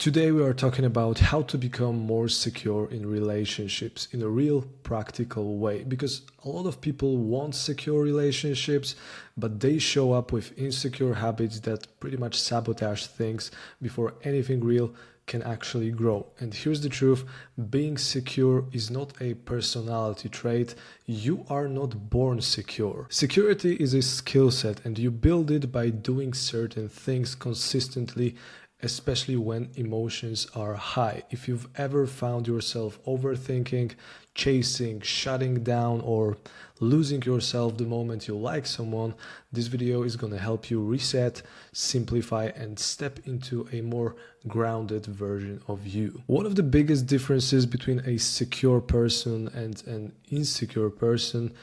Today we are talking about how to become more secure in relationships in a real practical way, because a lot of people want secure relationships, but they show up with insecure habits that pretty much sabotage things before anything real can actually grow. And here's the truth: being secure is not a personality trait. You are not born secure. Security is a skill set, and you build it by doing certain things consistently, especially when emotions are high. If you've ever found yourself overthinking, chasing, shutting down, or losing yourself the moment you like someone, this video is going to help you reset, simplify, and step into a more grounded version of you. One of the biggest differences between a secure person and an insecure person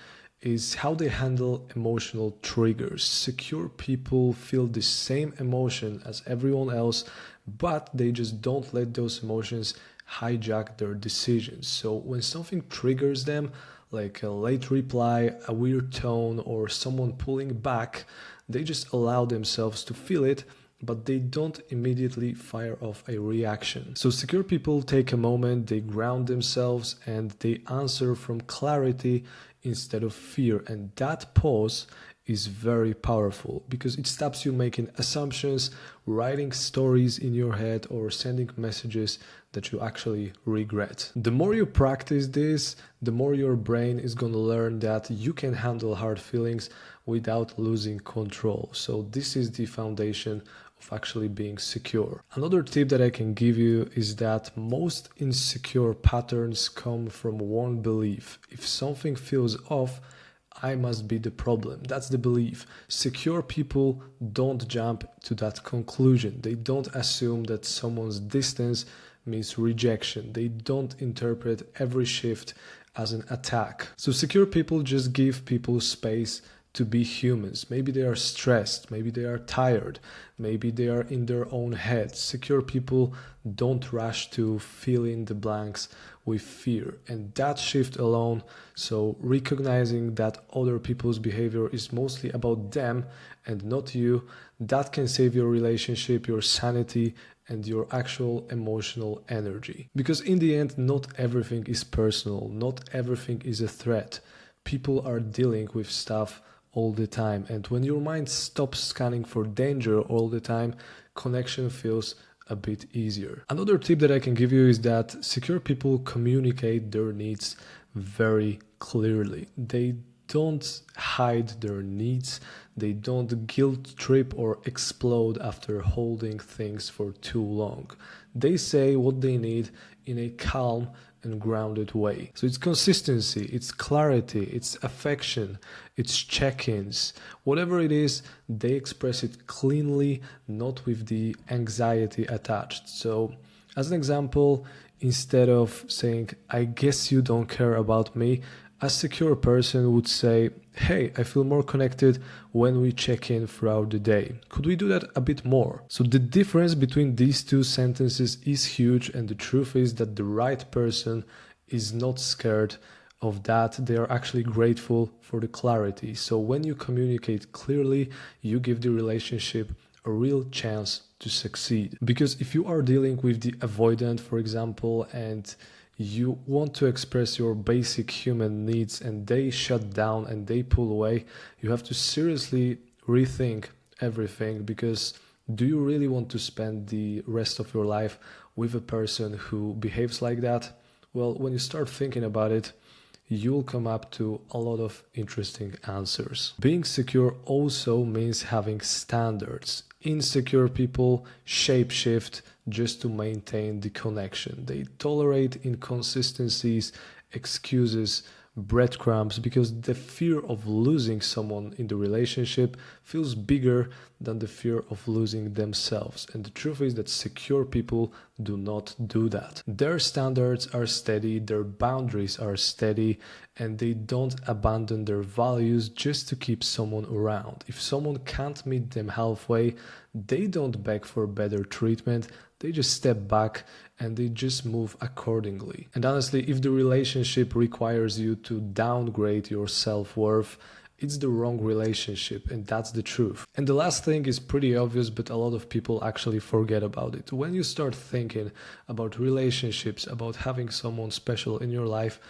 is how they handle emotional triggers. Secure people feel the same emotion as everyone else, but they just don't let those emotions hijack their decisions. So when something triggers them, like a late reply, a weird tone, or someone pulling back, they just allow themselves to feel it, but they don't immediately fire off a reaction. So secure people take a moment, they ground themselves, and they answer from clarity instead of fear. And that pause is very powerful because it stops you making assumptions, writing stories in your head, or sending messages that you actually regret. The more you practice this, the more your brain is going to learn that you can handle hard feelings without losing control. So this is the foundation of actually being secure. Another tip that I can give you is that most insecure patterns come from one belief: if something feels off, I must be the problem. That's the belief. Secure people don't jump to that conclusion. They don't assume that someone's distance means rejection. They don't interpret every shift as an attack. So secure people just give people space to be humans. Maybe they are stressed, maybe they are tired, maybe they are in their own heads. Secure people don't rush to fill in the blanks with fear. And that shift alone, so recognizing that other people's behavior is mostly about them and not you, that can save your relationship, your sanity, and your actual emotional energy. Because in the end, not everything is personal, not everything is a threat. People are dealing with stuff all the time, and when your mind stops scanning for danger all the time, connection feels a bit easier. Another tip that I can give you is that secure people communicate their needs very clearly. They don't hide their needs, they don't guilt trip or explode after holding things for too long. They say what they need in a calm and grounded way. So it's consistency, it's clarity, it's affection, it's check-ins. Whatever it is, they express it cleanly, not with the anxiety attached. So as an example, instead of saying, I guess you don't care about me, a secure person would say, hey, I feel more connected when we check in throughout the day. Could we do that a bit more? So the difference between these two sentences is huge, and the truth is that the right person is not scared of that. They are actually grateful for the clarity. So when you communicate clearly, you give the relationship a real chance to succeed. Because if you are dealing with the avoidant, for example, and you want to express your basic human needs and they shut down and they pull away, you have to seriously rethink everything. Because do you really want to spend the rest of your life with a person who behaves like that? Well, when you start thinking about it, you'll come up to a lot of interesting answers. Being secure also means having standards. Insecure people shapeshift just to maintain the connection. They tolerate inconsistencies, excuses, breadcrumbs, because the fear of losing someone in the relationship feels bigger than the fear of losing themselves. And the truth is that secure people do not do that. Their standards are steady, their boundaries are steady, and they don't abandon their values just to keep someone around. If someone can't meet them halfway, they don't beg for better treatment. They just step back and they just move accordingly. And honestly, if the relationship requires you to downgrade your self-worth it's the wrong relationship, and that's the truth. And the last thing is pretty obvious, but a lot of people actually forget about it. When you start thinking about relationships, about having someone special in your life,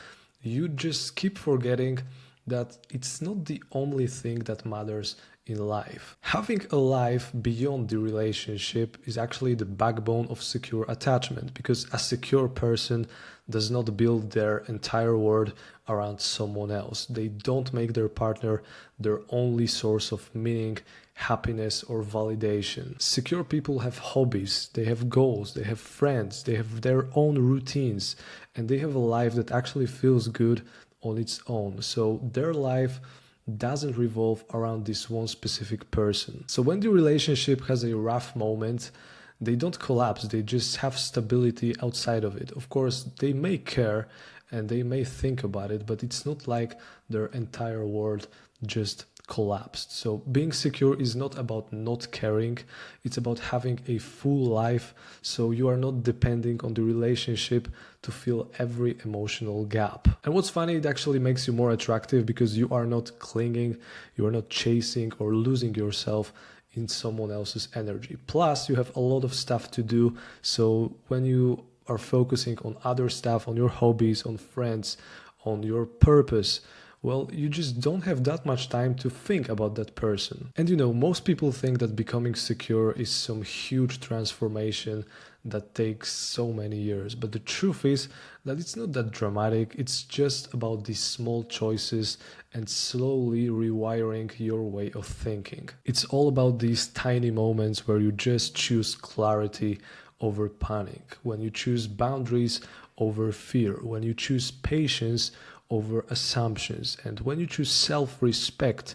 you just keep forgetting that it's not the only thing that matters in life. Having a life beyond the relationship is actually the backbone of secure attachment, because a secure person does not build their entire world around someone else. They don't make their partner their only source of meaning, happiness, or validation. Secure people have hobbies, they have goals, they have friends, they have their own routines, and they have a life that actually feels good on its own. So their life doesn't revolve around this one specific person. So when the relationship has a rough moment, they don't collapse, they just have stability outside of it. Of course, they may care and they may think about it, but it's not like their entire world just collapsed. So being secure is not about not caring, it's about having a full life, so you are not depending on the relationship to fill every emotional gap. And what's funny, it actually makes you more attractive because you are not clinging, you are not chasing or losing yourself in someone else's energy. Plus, you have a lot of stuff to do, so when you are focusing on other stuff, on your hobbies, on friends, on your purpose, well, you just don't have that much time to think about that person. And most people think that becoming secure is some huge transformation that takes so many years. But the truth is that it's not that dramatic. It's just about these small choices and slowly rewiring your way of thinking. It's all about these tiny moments where you just choose clarity over panic, when you choose boundaries over fear, when you choose patience over assumptions, and when you choose self-respect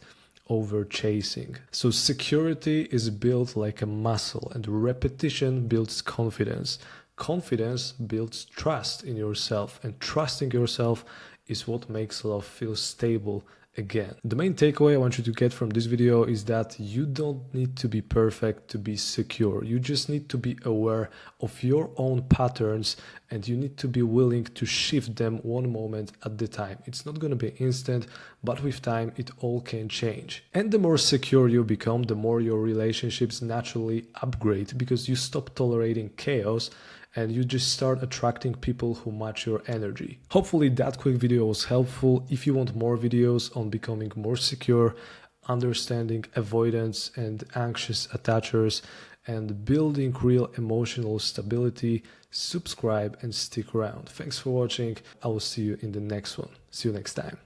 over chasing. So security is built like a muscle, and repetition builds confidence. Confidence builds trust in yourself, and trusting yourself is what makes love feel stable again. The main takeaway I want you to get from this video is that you don't need to be perfect to be secure. You just need to be aware of your own patterns, and you need to be willing to shift them one moment at the time. It's not going to be instant, but with time it all can change. And the more secure you become, the more your relationships naturally upgrade, because you stop tolerating chaos and you just start attracting people who match your energy. Hopefully that quick video was helpful. If you want more videos on becoming more secure, understanding avoidance and anxious attachers, and building real emotional stability, subscribe and stick around. Thanks for watching. I will see you in the next one. See you next time.